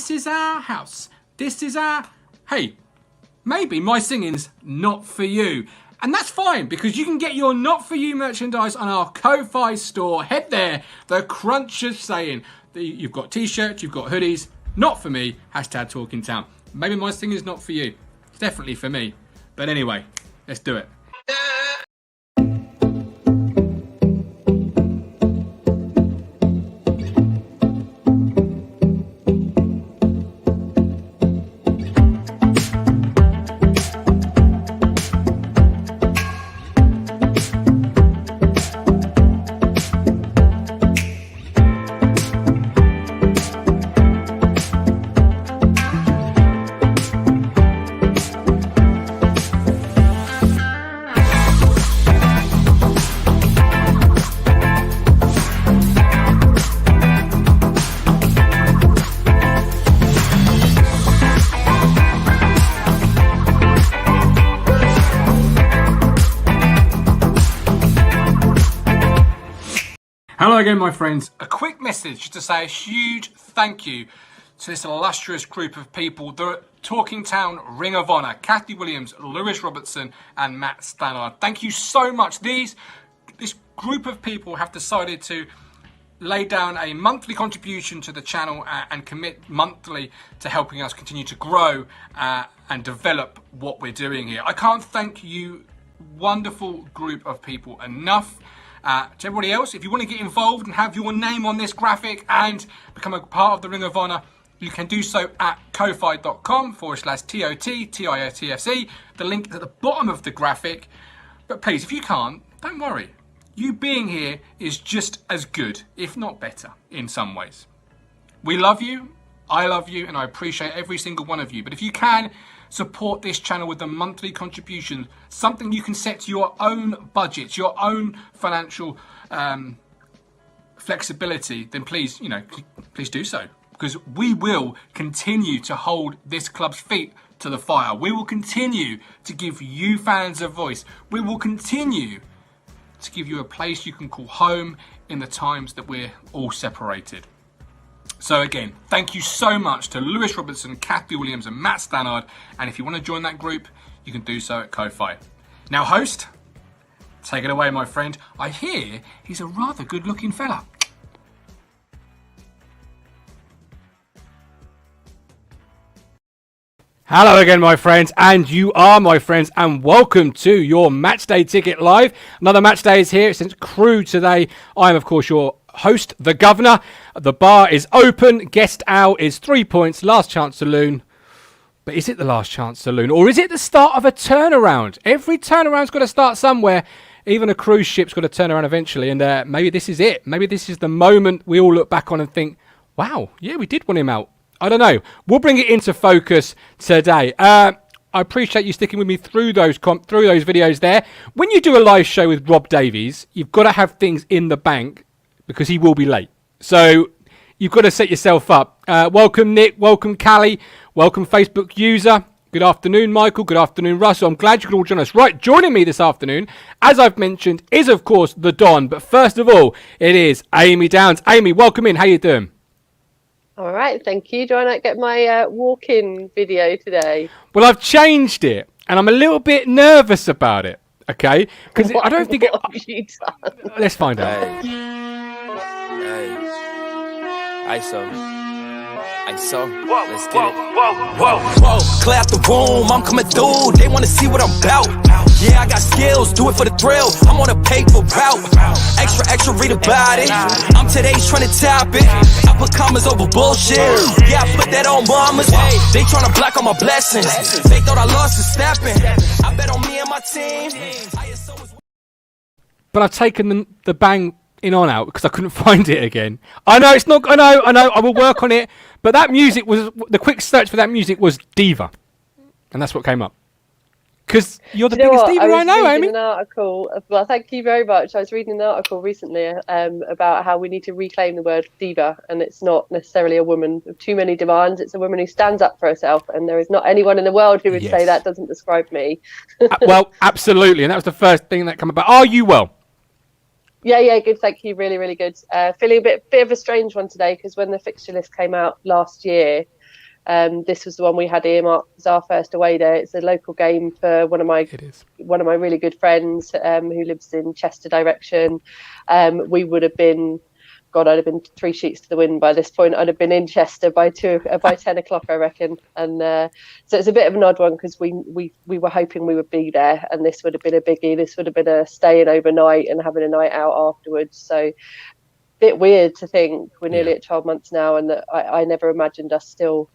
This is our house. This is our... Hey, maybe my singing's not for you. And that's fine, because you can get your Not For You merchandise on our Ko-Fi store. Head there. The Cruncher's saying that you've got t-shirts, you've got hoodies. Not for me. Hashtag Talking Town. Maybe my singing's not for you. It's definitely for me. But anyway, let's do it. Hello again, my friends. A quick message to say a huge thank you to this illustrious group of people, the Talking Town Ring of Honor, Kathy Williams, Lewis Robertson and Matt Stannard. Thank you so much. This group of people have decided to lay down a monthly contribution to the channel and commit monthly to helping us continue to grow and develop what we're doing here. I can't thank you, wonderful group of people, enough. To everybody else, if you want to get involved and have your name on this graphic and become a part of the Ring of Honor, you can do so at kofi.com/TOTTIFC. The link is at the bottom of the graphic. But please, if you can't, don't worry. You being here is just as good, if not better, in some ways. We love you, I love you, and I appreciate every single one of you. But if you can, support this channel with a monthly contribution, something you can set to your own budget, your own financial flexibility, then please, please do so. Because we will continue to hold this club's feet to the fire. We will continue to give you fans a voice. We will continue to give you a place you can call home in the times that we're all separated. So again, thank you so much to Lewis Robertson, Kathy Williams and Matt Stannard. And if you want to join that group, you can do so at Ko-Fi. Now, host, take it away, my friend. I hear he's a rather good-looking fella. Hello again, my friends, and you are my friends, and welcome to your Matchday Ticket Live. Another Matchday is here since Crewe today. I am, of course, your host, the Governor. The bar is open. Guest out is 3 points. Last chance saloon. But is it the last chance saloon, or is it the start of a turnaround? Every turnaround's got to start somewhere. Even a cruise ship's got to turn around eventually, and maybe this is it. Maybe this is the moment we all look back on and think, wow, yeah, we did want him out. I don't know. We'll bring it into focus today. I appreciate you sticking with me through those videos there. When you do a live show with Rob Davies, you've got to have things in the bank because he will be late. So you've got to set yourself up. Welcome, Nick. Welcome, Callie. Welcome, Facebook user. Good afternoon, Michael. Good afternoon, Russell. I'm glad you can all join us. Right, joining me this afternoon, as I've mentioned, is, of course, the Don. But first of all, it is Amy Downs. Amy, welcome in. How you doing? All right, thank you. Do I not get my walk-in video today? Well, I've changed it, and I'm a little bit nervous about it, okay? Because I don't think What have you done? Let's find out. ISO, let's get it. Whoa, clear out the room, I'm coming through. They wanna see what I'm about. Yeah, I got skills, do it for the thrill. I'm on a paper route. Extra, read about it. I'm today's trying to top it. I put commas over bullshit. Yeah, I put that on mamas. They trying to block all my blessings. They thought I lost the stepping. I bet on me and my team. But I've taken the bang in on out because I couldn't find it again. I know it's not. I know. I will work on it. But that music was the quick search for that music was Diva, and that's what came up. Because you're the biggest diva I know, Amy. An article. Well, thank you very much. I was reading an article recently about how we need to reclaim the word diva, and it's not necessarily a woman with too many demands. It's a woman who stands up for herself, and there is not anyone in the world who would say that doesn't describe me. Well, absolutely, and that was the first thing that came about. Are you well? Yeah, good. Thank you. Really good. Feeling a bit of a strange one today because when the fixture list came out last year, This was the one we had earmarked as our first away day. It's a local game for one of my really good friends who lives in Chester direction. We would have been, God, I'd have been 3 sheets to the wind by this point. I'd have been in Chester by 10 o'clock, I reckon. And so it's a bit of an odd one because we were hoping we would be there, and this would have been a biggie. This would have been a staying overnight and having a night out afterwards. So bit weird to think we're nearly at 12 months now, and that I never imagined us still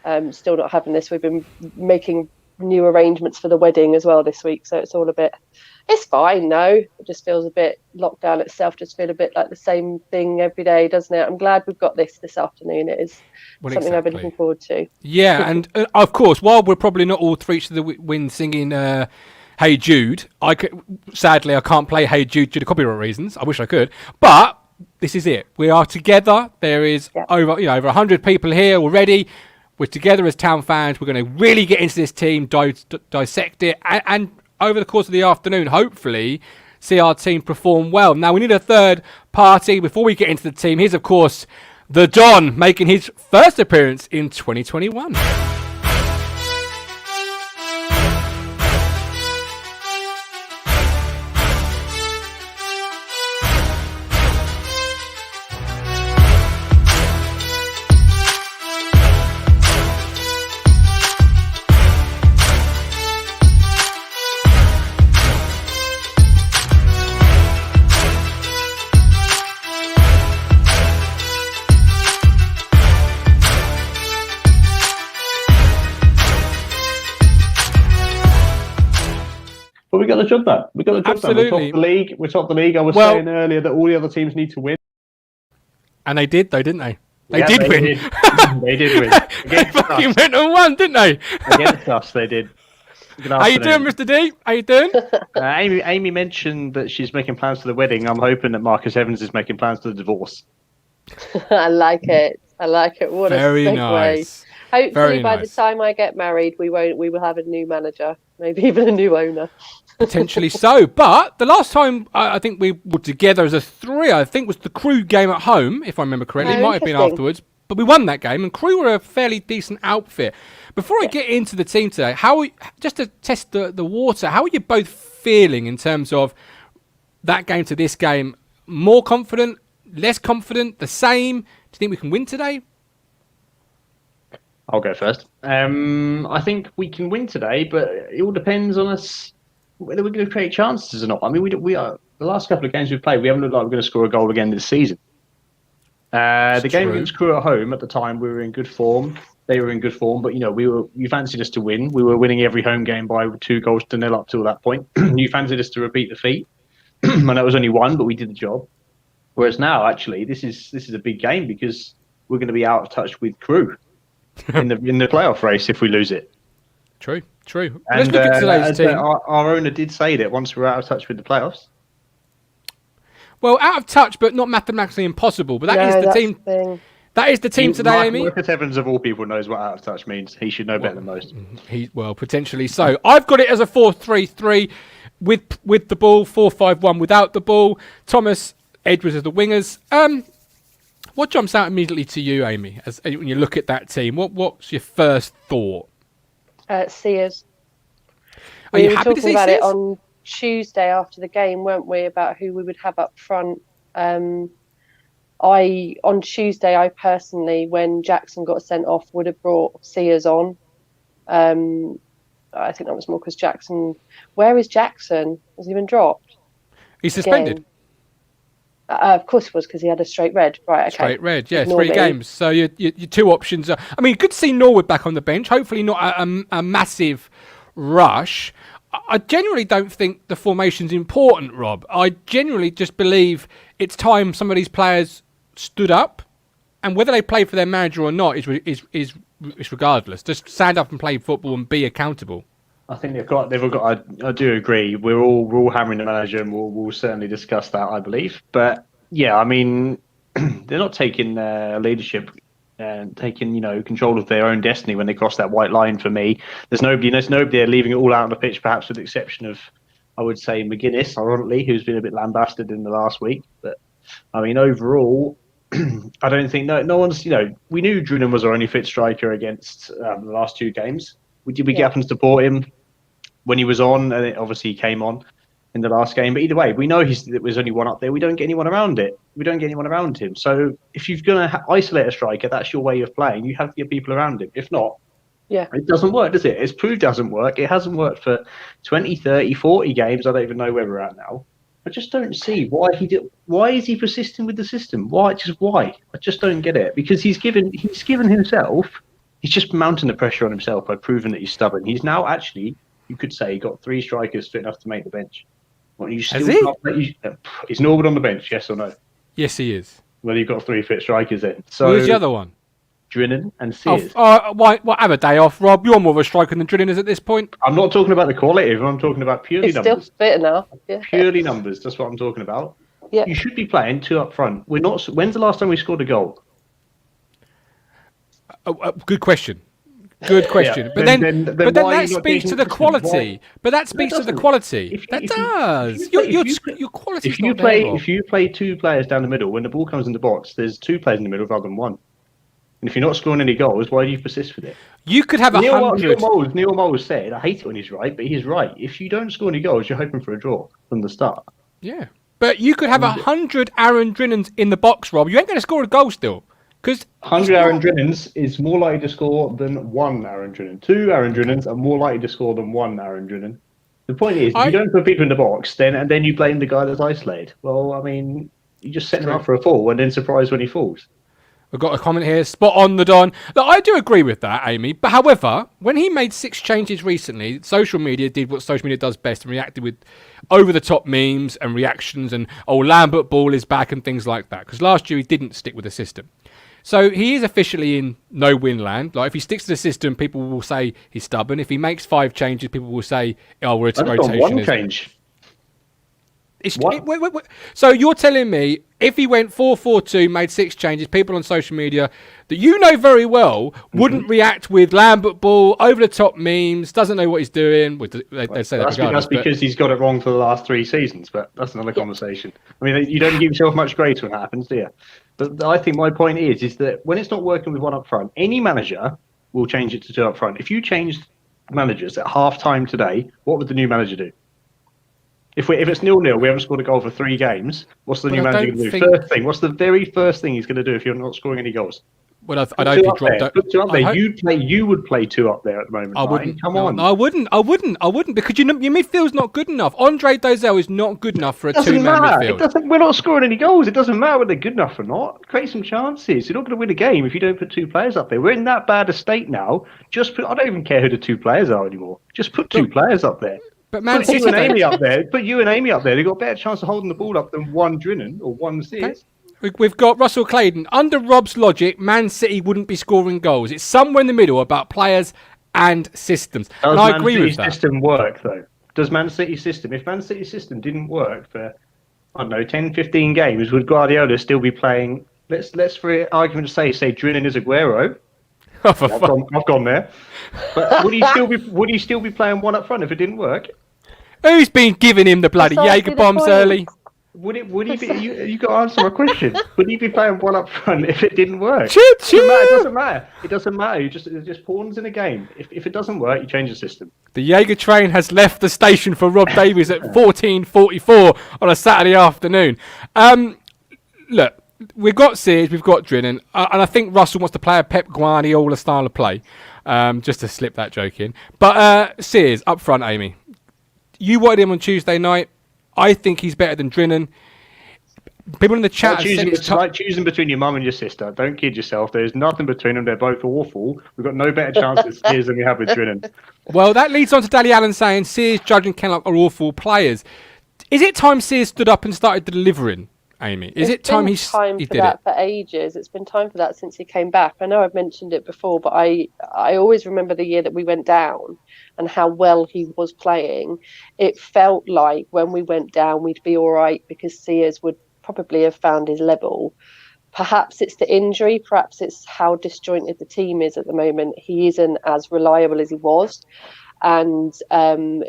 not having this. We've been making new arrangements for the wedding as well this week, so it's all a bit. It's fine, no. It just feels a bit lockdown itself. Just feel a bit like the same thing every day, doesn't it? I'm glad we've got this afternoon. It is something I've been looking forward to. Yeah, and of course, while we're probably not all 3 to the wind singing "Hey Jude," sadly I can't play "Hey Jude" due to copyright reasons. I wish I could, but this is it. We are together. There is over 100 people here already. We're together as Town fans. We're going to really get into this team, dissect it, and over the course of the afternoon, hopefully, see our team perform well. Now, we need a third party before we get into the team. Here's, of course, the Don making his first appearance in 2021. But we got the job done. Absolutely. We're top the league. I was saying earlier that all the other teams need to win. And they did, though, didn't they? They did win. They did win. They fucking went and won, didn't they? Against us, they did. How you doing, Mr. D? How you doing? Amy mentioned that she's making plans for the wedding. I'm hoping that Marcus Evans is making plans for the divorce. I like it. What Very a segue. Nice. Hopefully, by the time I get married, we will have a new manager, maybe even a new owner. Potentially so. But the last time I think we were together as a 3, I think was the Crewe game at home, if I remember correctly. It might have been afterwards. But we won that game, and Crewe were a fairly decent outfit. Before I get into the team today, just to test the water, how are you both feeling in terms of that game to this game? More confident, less confident, the same? Do you think we can win today? I'll go first. I think we can win today, but it all depends on us whether we're going to create chances or not. I mean, we are the last couple of games we've played, we haven't looked like we're going to score a goal again this season. The game against Crewe at home at the time, we were in good form. They were in good form, but you fancied us to win. We were winning every home game by 2-0 up till that point. You fancied us to repeat the feat. And that was only 1, but we did the job. Whereas now, actually, this is a big game because we're going to be out of touch with Crewe in the playoff race if we lose it. True. And, let's look at today's team. Our owner did say that once we're out of touch with the playoffs. Well, out of touch, but not mathematically impossible. But that is the team. That is the team today, Amy. Marcus Evans, of all people, knows what out of touch means. He should know better than most. Potentially so. I've got it as a 4-3-3 with the ball, 4-5-1 without the ball. Thomas, Edwards as the wingers. What jumps out immediately to you, Amy, when you look at that team? What's your first thought? Sears. Are you happy to see about Sears? It on Tuesday after the game, weren't we, about who we would have up front? On Tuesday, I personally, when Jackson got sent off, would have brought Sears on. I think that was more because Jackson. Where is Jackson? Has he been dropped? He's suspended. Of course it was because he had a straight red. Right, okay. Straight red, yeah, Ignore 3 games. So your 2 options are... I mean, good to see Norwood back on the bench. Hopefully not a massive rush. I genuinely don't think the formation's important, Rob. I genuinely just believe it's time some of these players stood up, and whether they play for their manager or not is regardless. Just stand up and play football and be accountable. I think they've got. I do agree. We're all hammering the manager, and we'll certainly discuss that, I believe. But yeah, I mean, they're not taking leadership and taking control of their own destiny when they cross that white line. For me, there's nobody there leaving it all out on the pitch, perhaps with the exception of, I would say, McGuinness, ironically, who's been a bit lambasted in the last week. But I mean, overall, I don't think no one's. We knew Drunan was our only fit striker against the last 2 games. Did we get up and support him when he was on? And obviously he came on in the last game. But either way, we know there was only one up there. We don't get anyone around it. We don't get anyone around him. So if you're going to isolate a striker, that's your way of playing. You have to get people around him. If not, it doesn't work, does it? It's proved it doesn't work. It hasn't worked for 20, 30, 40 games. I don't even know where we're at now. I just don't see why why is he persisting with the system? Why? I just don't get it. Because he's given himself. He's just mounting the pressure on himself by proving that he's stubborn. He's now actually, you could say, got 3 strikers fit enough to make the bench. Well, Has he? Is Norbert on the bench? Yes or no? Yes, he is. Well, you've got 3 fit strikers then. So who's the other one? Drinan and Sears. Why have a day off, Rob? You're more of a striker than Drinan is at this point. I'm not talking about the quality. I'm talking about purely numbers. It's still fit now. Yeah. Purely numbers. That's what I'm talking about. Yeah. You should be playing 2 up front. We're not. When's the last time we scored a goal? Good question. Good question. But then that speaks to the quality. But that speaks to the quality. That does. Your quality. If you play 2 players down the middle, when the ball comes in the box, there's 2 players in the middle rather than 1. And if you're not scoring any goals, why do you persist with it? You could have 100. Neil Moles said, I hate it when he's right, but he's right. If you don't score any goals, you're hoping for a draw from the start. Yeah. But you could have 100 Aaron Drinnans in the box, Rob. You ain't going to score a goal still. 100 Aaron Drinnans is more likely to score than 1 Aaron Drinnan. 2 Aaron Drinnans are more likely to score than 1 Aaron Drinnan. The point is, if you don't put people in the box, then you blame the guy that's isolated. Well, I mean, you just set him up for a fall and then surprise when he falls. We've got a comment here, spot on the Don. Look, I do agree with that, Amy. But however, when he made 6 changes recently, social media did what social media does best and reacted with over-the-top memes and reactions and, Lambert ball is back and things like that. Because last year he didn't stick with the system. So he is officially in no-win land. Like if he sticks to the system, people will say he's stubborn. If he makes 5 changes, people will say, we're at rotation. One change. So you're telling me if he went 4-4-2, made 6 changes, people on social media that you know very well wouldn't react with Lambert ball, over the top memes, doesn't know what he's doing. They say that's because he's got it wrong for the last 3 seasons, but that's another conversation. I mean, you don't give yourself much grace when that happens, do you? But I think my point is that when it's not working with 1 up front, any manager will change it to 2 up front. If you changed managers at half time today, what would the new manager do? If it's 0-0, we haven't scored a goal for 3 games. What's the new manager going to do? First thing. What's the very first thing he's going to do if you're not scoring any goals? Well, I don't think put 2 up there. You would play 2 up there at the moment. I wouldn't. Come on. I wouldn't because your midfield's not good enough. Andre Dozel is not good enough for a 2-man midfield. We're not scoring any goals. It doesn't matter whether they're good enough or not. Create some chances. You're not going to win a game if you don't put 2 players up there. We're in that bad a state now. I don't even care who the 2 players are anymore. Just put 2 players up there. But Man Put you and Amy up there. They've got a better chance of holding the ball up than 1 Drinnan or 1 Sears. Okay. We've got Russell Claydon. Under Rob's logic, Man City wouldn't be scoring goals. It's somewhere in the middle about players and systems. And I agree with that. Does Man City's system work, though? Does Man City's system? If Man City's system didn't work for, 10, 15 games, would Guardiola still be playing? Let's for argument's sake, say Drinnan is Aguero. I've gone there. But would he still be playing 1 up front if it didn't work? Who's been giving him the bloody Jaeger bombs early? Would he be? You got to answer my question. Would he be playing 1 up front if it didn't work? It doesn't matter. It doesn't matter. It just pawns in a game. If it doesn't work, you change the system. The Jaeger train has left the station for Rob Davies at 14:44 on a Saturday afternoon. Look. We've got Sears, we've got Drinnan, and I think Russell wants to play a Pep Guardiola style of play, just to slip that joke in. But Sears, up front, Amy. You wanted him on Tuesday night. I think he's better than Drinnan. People in the chat have said it's like choosing between your mum and your sister. Don't kid yourself. There's nothing between them. They're both awful. We've got no better chance with Sears than we have with Drinnan. Well, that leads on to Dally Allen saying Sears, Judge and Kenlock are awful players. Is it time Sears stood up and started delivering? Amy, is it time he did it? For ages. It's been time for that since he came back. I know I've mentioned it before, but I always remember the year that we went down and how well he was playing. It felt like when we went down, we'd be all right because Sears would probably have found his level. Perhaps it's the injury. Perhaps it's how disjointed the team is at the moment. He isn't as reliable as he was. And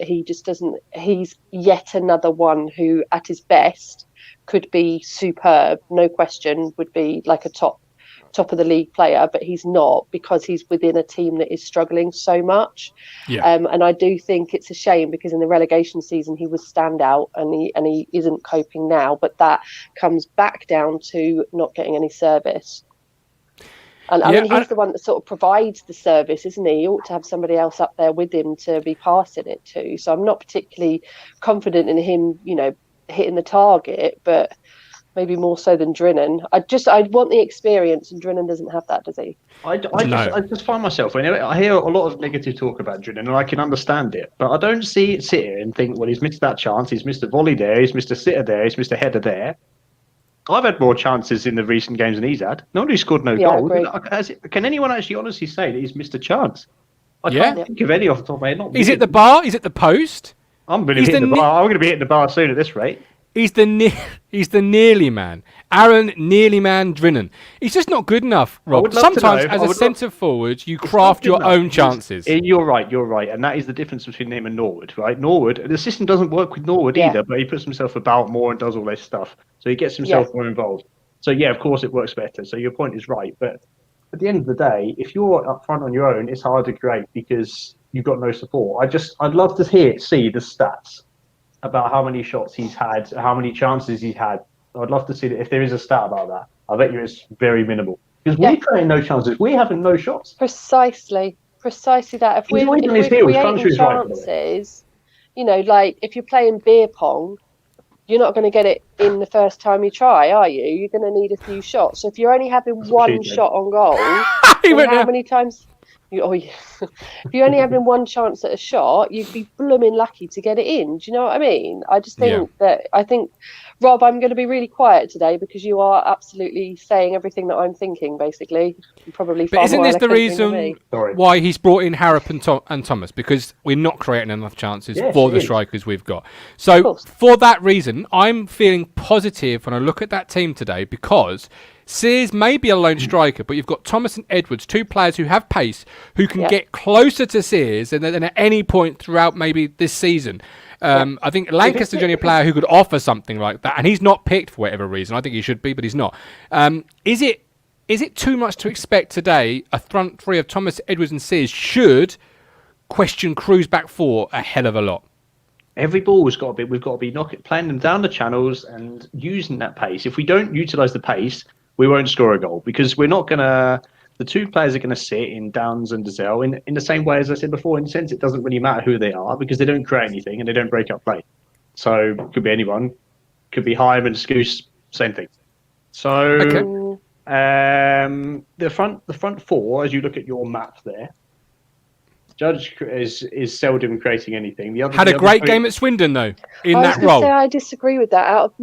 he just doesn't. He's yet another one who, at his best, could be superb, no question, would be like a top of the league player, but he's not, because he's within a team that is struggling so much. And I do think it's a shame, because in the relegation season he was standout, and he isn't coping now, but that comes back down to not getting any service. And I mean, he's the one that sort of provides the service, isn't he? He ought to have somebody else up there with him to be passing it to. So I'm not particularly confident in him, hitting the target, but maybe more so than Drinan. I want the experience, and Drinan doesn't have that, does he? I just find myself, I hear a lot of negative talk about Drinan, and I can understand it, but I don't sit here and think, well, he's missed that chance, he's missed a volley there, he's missed a sitter there, he's missed a header there. I've had more chances in the recent games than he's had. Nobody scored no goals. Can anyone actually honestly say that he's missed a chance? I can't think of any off the top of my head. Is it the bar? Is it the post? I'm going to be hitting the bar soon at this rate. He's the nearly man. Aaron Nearly Man Drinan. He's just not good enough, Rob. Sometimes as a centre forward, you craft your own chances. You're right. And that is the difference between him and Norwood, right? Norwood, the system doesn't work with Norwood either, but he puts himself about more and does all this stuff. So he gets himself more involved. So, of course it works better. So your point is right. But at the end of the day, if you're up front on your own, it's hard to create because you've got no support. I'd love to see the stats about how many shots he's had, how many chances he's had. I'd love to see that if there is a stat about that. I bet you it's very minimal. Because we're creating no chances. We're having no shots. Precisely that. If we're creating chances, like if you're playing beer pong, you're not going to get it in the first time you try, are you? You're going to need a few shots. So if you're only having one shot on goal, how many times... if you're only having one chance at a shot, you'd be blooming lucky to get it in. Do you know what I mean? I just think Rob, I'm going to be really quiet today because you are absolutely saying everything that I'm thinking, basically. But isn't this the reason why he's brought in Harrop and Thomas? Because we're not creating enough chances for the strikers we've got. So for that reason, I'm feeling positive when I look at that team today, because Sears may be a lone striker, but you've got Thomas and Edwards, two players who have pace, who can get closer to Sears than at any point throughout maybe this season. I think Lancaster's the only player who could offer something like that, and he's not picked for whatever reason. I think he should be, but he's not. Is it too much to expect today a front three of Thomas, Edwards and Sears should question Crewe's back four a hell of a lot? Every ball we've got to be playing them down the channels and using that pace. If we don't utilise the pace, we won't score a goal, because we're not going to... The two players are going to sit in Downs and Dazelle in the same way as I said before. In a sense, it doesn't really matter who they are, because they don't create anything and they don't break up play. So it could be anyone. Could be Hyman, Scouse, same thing. So the front four, as you look at your map there, Judge is seldom creating anything. Had a great game at Swindon though, in that role. I disagree with that. Out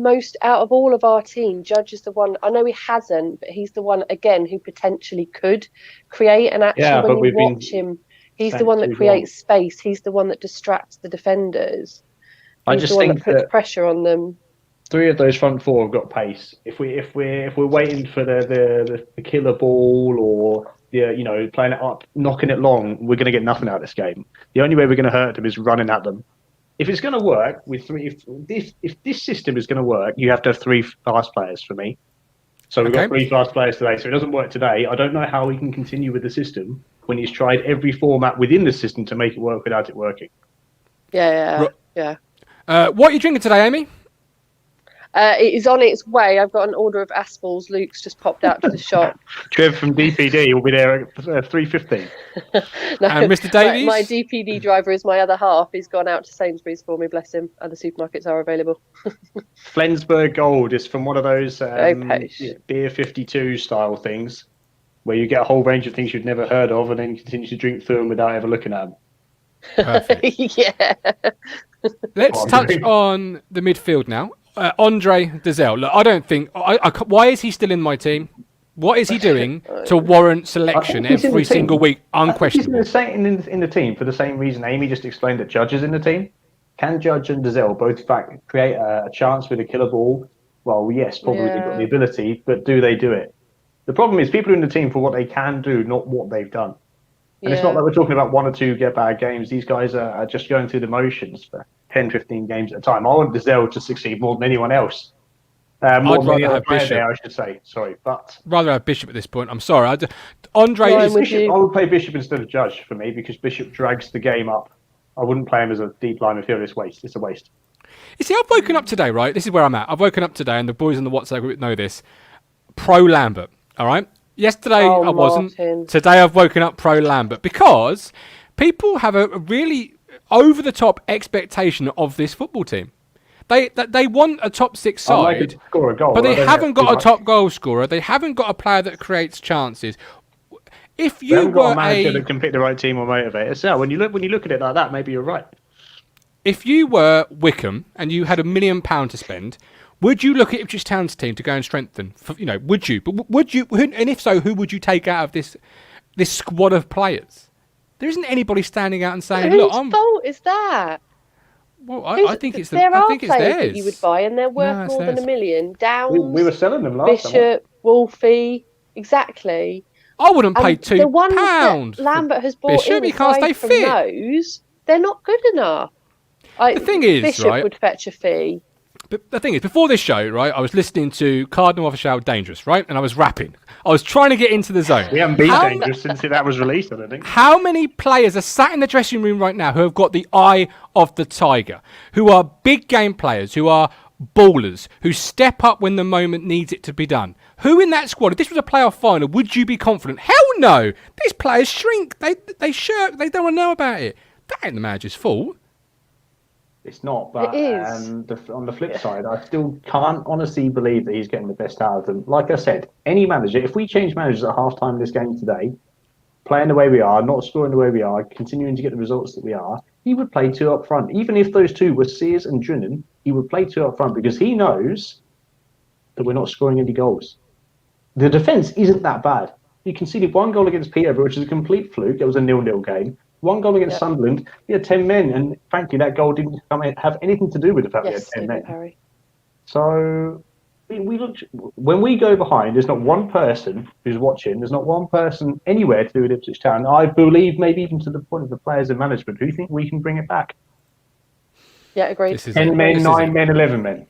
of all of our team, Judge is the one. I know he hasn't, but he's the one again who potentially could create. And actually, when you watch him, he's the one that creates space. He's the one that distracts the defenders. I just think that puts pressure on them. Three of those front four have got pace. If we're waiting for the killer ball or playing it up, knocking it long, we're going to get nothing out of this game. The only way we're going to hurt them is running at them. If it's going to work with three, if this system is going to work, you have to have three fast players for me. So we've got three fast players today. So it doesn't work today. I don't know how we can continue with the system when he's tried every format within the system to make it work without it working. Yeah. What are you drinking today, Amy? It is on its way. I've got an order of Aspals. Luke's just popped out to the shop. Trev from DPD will be there at 3:15. And Mr. Davies? My DPD driver is my other half. He's gone out to Sainsbury's for me, bless him. Other supermarkets are available. Flensburg Gold is from one of those Beer 52 style things where you get a whole range of things you've never heard of and then you continue to drink through them without ever looking at them. Perfect. Let's touch on the midfield now. Andre Dazelle. Look, I don't think... why is he still in my team? What is he doing to warrant selection every single week? Unquestionable. He's in the team for the same reason Amy just explained that Judge is in the team. Can Judge and Dazelle both create a chance with a killer ball? Well, yes, probably they've got the ability, but do they do it? The problem is people are in the team for what they can do, not what they've done. And it's not like we're talking about one or two get bad games. These guys are just going through the motions for 10, 15 games at a time. I want Dazelle to succeed more than anyone else. More I'd than any rather other have player Bishop. there, I should say. Sorry, but Rather have Bishop at this point. I'm sorry. Andre No, I'm is. with Bishop, you. I would play Bishop instead of Judge for me because Bishop drags the game up. I wouldn't play him as a deep line midfielder. It's a waste. You see, I've woken up today, right? This is where I'm at. I've woken up today, and the boys in the WhatsApp group know this. Pro Lambert, all right? Yesterday I wasn't. Martin. Today I've woken up pro Lambert because people have a really over-the-top expectation of this football team. They want a top six I'd like side, to score a goal, but they I don't haven't have got too a much. top goal scorer. They haven't got a player that creates chances. If We you haven't got were a manager that can pick the right team or motivate us. So when you look at it like that, maybe you're right. if you were Wickham and you had £1 million to spend, would you look at Ipswich Town's team to go and strengthen? Would you? But would you? And if so, who would you take out of this squad of players? There isn't anybody standing out and saying, "Look, Whose fault is that? Well, I think it's there I are think it's players theirs. that you would buy, and they're worth No, it's more than theirs. £1 million. Downs, We were selling them last time. Bishop, Wolfie, exactly. I wouldn't pay And £2 the ones pound. that Lambert has bought Bishop, in he can't stay aside from fit. those, they're not good enough. The thing is, Bishop right? would fetch a fee. But the thing is, before this show, right, I was listening to Cardinal Official Dangerous, right, and I was rapping. I was trying to get into the zone. We haven't been How- dangerous since that was released, I don't think. How many players are sat in the dressing room right now who have got the eye of the tiger, who are big game players, who are ballers, who step up when the moment needs it to be done? Who in that squad, if this was a playoff final, would you be confident? Hell no! These players shrink. They shirk. They don't want to know about it. That ain't the manager's fault. It's not, but It is. on the flip side, I still can't honestly believe that he's getting the best out of them. Like I said, any manager, if we change managers at half-time of this game today, playing the way we are, not scoring the way we are, continuing to get the results that we are, he would play two up front. Even if those two were Sears and Drennan, he would play two up front because he knows that we're not scoring any goals. The defence isn't that bad. You conceded one goal against Peterborough, which is a complete fluke. It was a 0-0 game. One goal against Sunderland, we had 10 men, and frankly, that goal didn't have anything to do with the fact Yes, we had 10 men. Harry. So we look, when we go behind, there's not one person who's watching, there's not one person anywhere to do with Ipswich Town. I believe maybe even to the point of the players and management who think we can bring it back. Yeah, agreed. This is 10 it. men, This is 9 it. men, 11 men.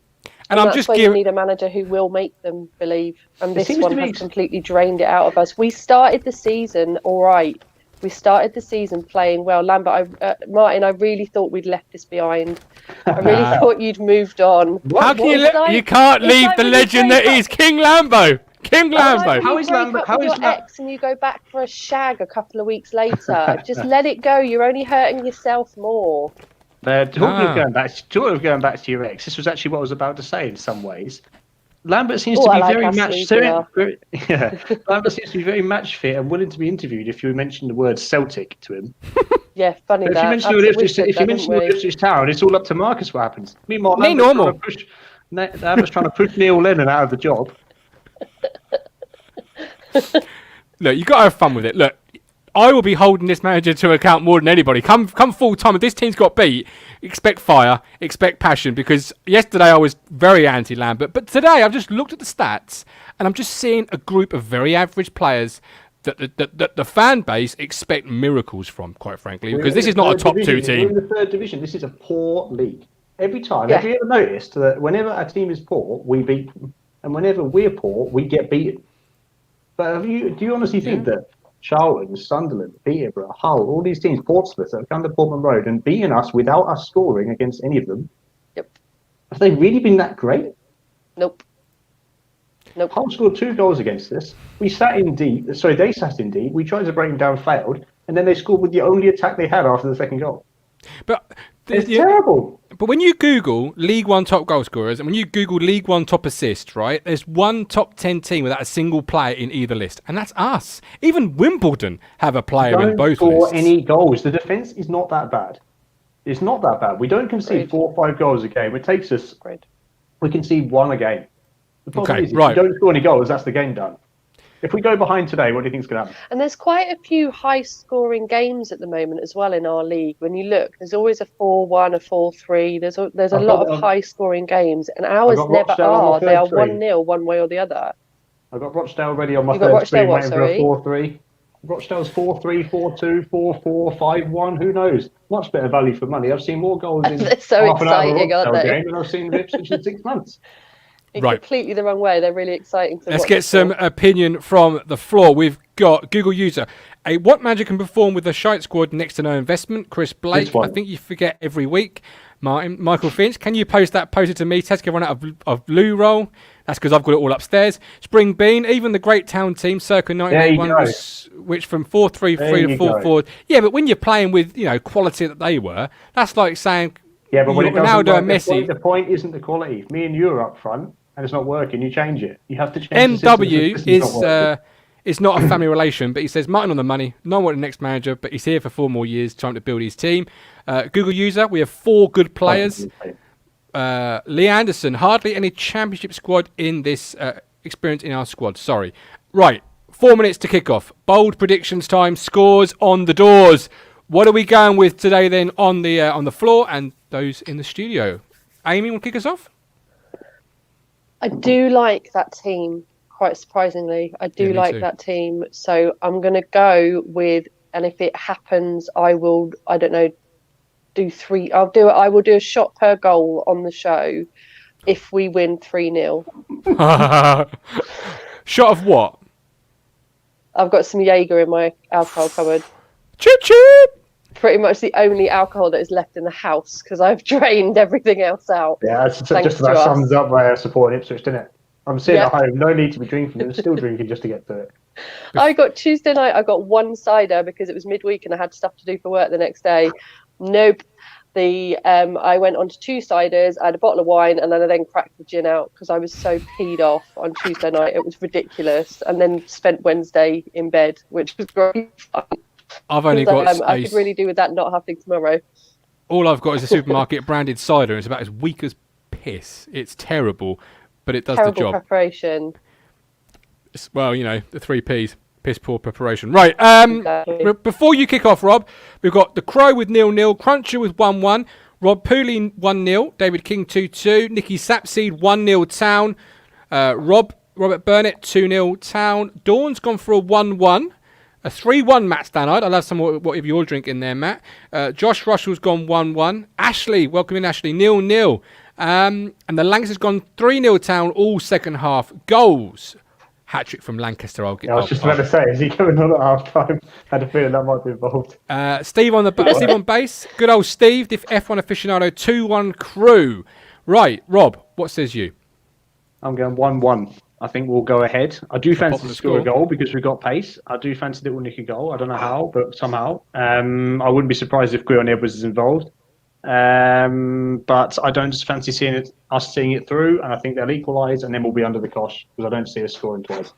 And I'm that's just why you giving. need a manager who will make them believe. And It this seems one to me has it's- completely drained it out of us. We started the season all right. We started the season playing well. Lambert, Martin, I really thought we'd left this behind. I really thought you'd moved on. How can It's like- you can't it's leave like the when you legend that break up- is King Lambo. King it's like Lambo. when How you is break Lambert- up how with is your La- ex and you go back for a shag a couple of weeks later? Just let it go. You're only hurting yourself more. Talking of going back to your ex, this was actually what I was about to say in some ways. Lambert seems to I be like very us match losing now. Lambert seems to be very match fit and willing to be interviewed if you mention the word Celtic to him. Yeah, funny But if that. you mention That's the what we Ipswich, said if you then, mention didn't the we? Ipswich Town, it's all up to Marcus what happens. Meanwhile, Me normal. Lambert's trying to push Neil Lennon out of the job. Look, you got to have fun with it. Look, I will be holding this manager to account more than anybody. Come full time. If this team's got beat, expect fire, expect passion. Because yesterday I was very anti-Lambert, but today I've just looked at the stats and I'm just seeing a group of very average players that the fan base expect miracles from. Quite frankly, because this is not a top two We're team. in the third division. This is a poor league. Every time, Yeah. have you ever noticed that whenever a team is poor, we beat them, and whenever we're poor, we get beaten? But do you honestly think that Charlton, Sunderland, Peterborough, Hull, all these teams, Portsmouth, have come to Portman Road and beaten us without us scoring against any of them? Yep. Have they really been that great? Nope. Hull scored 2 goals against us. They sat in deep. We tried to break them down, failed, and then they scored with the only attack they had after the second goal. But It's terrible. But when you Google League One top goal scorers and when you Google League One top assists, right, there's one top 10 team without a single player in either list, and that's us. Even Wimbledon have a player in Don't both score lists. any goals. The defence is not that bad. It's not that bad. We don't concede Agreed. 4 or 5 goals a game. It takes us. Agreed. We concede 1 a game. The problem Okay, is, if right. you don't score any goals, that's the game done. If we go behind today, what do you think's going to happen? And there's quite a few high-scoring games at the moment as well in our league. When you look, there's always a 4-1, a 4-3. There's a I've lot got- of high-scoring games, and ours got never Rochdale on are. my They are third three. 1-0 one way or the other. I've got Rochdale ready on my You got third Rochdale screen, what, waiting for a sorry? 4-3. Rochdale's 4-3, 4-2, 4-4, 5-1. Who knows? Much better value for money. I've seen more goals in They're so half an hour of a exciting, aren't Rochdale they? game than I've seen in Ipswich in 6 months. Right. completely the wrong way. They're really exciting to Let's watch get some opinion from the floor. We've got Google user. What manager can perform with a shite squad next to no investment? Chris Blake. I think you forget every week. Martin. Michael Finch. Can you post that poster to me? Ted's run out of blue roll. That's because I've got it all upstairs. Spring Bean. Even the Great Town team, circa 1981, was switched from 4-3-3 to 4-4. Yeah, but when you're playing with quality that they were, that's like saying but when Ronaldo and Messi. The point isn't the quality. If me and you are up front and it's not working, you change it. You have to change MW is not a family relation, but he says Martin on the money. No one the next manager, but he's here for 4 more years trying to build his team. Google user, we have 4 good players. Lee Anderson, hardly any championship squad in this experience in our squad. Sorry. Right, 4 minutes to kick off. Bold predictions time. Scores on the doors. What are we going with today then on the floor and those in the studio? Amy, want to kick us off? I do like that team. Quite surprisingly, I do like that team. So I'm going to go with, and if it happens, I will. I don't know. Do 3. I'll do it. I will do a shot per goal on the show if we win 3-0. Shot of what? I've got some Jaeger in my alcohol cupboard. Chip chip. Pretty much the only alcohol that is left in the house because I've drained everything else out. Yeah, that's just about sums up why I support Ipswich, didn't it? I'm sitting at home, no need to be drinking, and still drinking just to get to it. I got Tuesday night, I got 1 cider because it was midweek and I had stuff to do for work the next day. Nope. I went on to 2 ciders, I had a bottle of wine, and then I cracked the gin out because I was so peed off on Tuesday night. It was ridiculous. And then spent Wednesday in bed, which was great fun. I've only got I could really do with that not happening tomorrow. All I've got is a supermarket branded cider, and it's about as weak as piss. It's terrible. But it does the job. Preparation. Well, the 3 Ps. Piss poor preparation. Right. Exactly. Before you kick off, Rob, we've got the Crow with 0-0, Cruncher with 1-1, Rob Pooley 1-0, David King 2-2, Nicky Sapseed 1-0 Town, Robert Burnett 2-0 Town, Dawn's gone for a 1-1. A 3-1 Matt Stannard. I'll have some whatever you're drinking there, Matt. Josh Russell's gone 1-1. Ashley, welcome in, Ashley, 0-0. And the Lancashires gone 3-0 Town all second half. Goals. Hat-trick from Lancaster. I was just about to say, is he coming on at half-time? I had a feeling that might be involved. Steve on base. Good old Steve. The F1 aficionado 2-1 Crewe. Right, Rob, what says you? I'm going 1-1. I think we'll go ahead. I do fancy to score a goal because we've got pace. I do fancy that we'll nick a goal. I don't know how, but somehow. I wouldn't be surprised if Crewe Edwards is involved. But I don't just fancy us seeing it through, and I think they'll equalise, and then we'll be under the cosh because I don't see us scoring twice.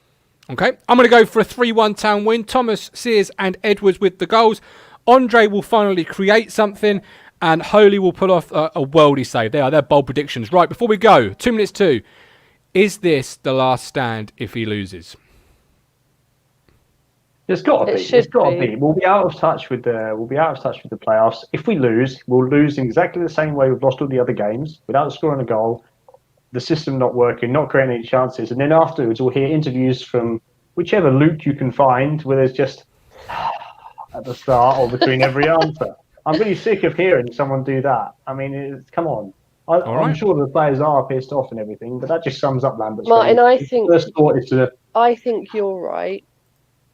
Okay, I'm going to go for a 3-1 Town win. Thomas, Sears and Edwards with the goals. Andre will finally create something, and Holy will pull off a worldie save. They're bold predictions. Right, before we go, 2 minutes 2. Is this the last stand if he loses? There's got to be. There's got to be. We'll be out of touch with the playoffs. If we lose, we'll lose in exactly the same way we've lost all the other games, without scoring a goal, the system not working, not creating any chances, and then afterwards we'll hear interviews from whichever Luke you can find, where there's just at the start or between every answer. I'm really sick of hearing someone do that. I mean, come on. I'm sure the players are pissed off and everything, but that just sums up Lambert's. Martin, I think you're right.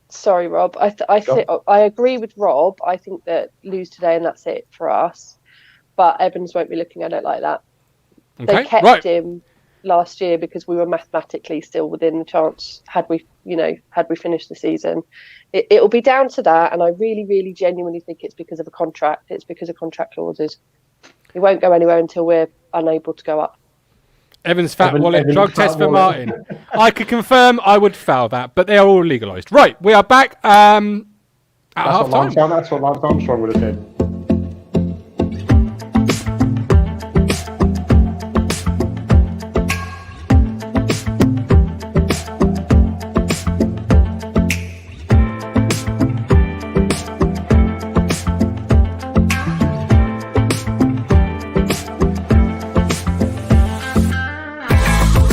Sorry, Rob. I agree with Rob. I think that lose today and that's it for us. But Evans won't be looking at it like that. Okay, they kept him last year because we were mathematically still within the chance had we finished the season. It'll be down to that, and I really, really genuinely think it's because of a contract. It's because of contract clauses. He won't go anywhere until we're unable to go up. Evans fat wallet drug test for Martin. I could confirm I would foul that, but they are all legalised. Right, we are back at half time. That's what Lance Armstrong would have said.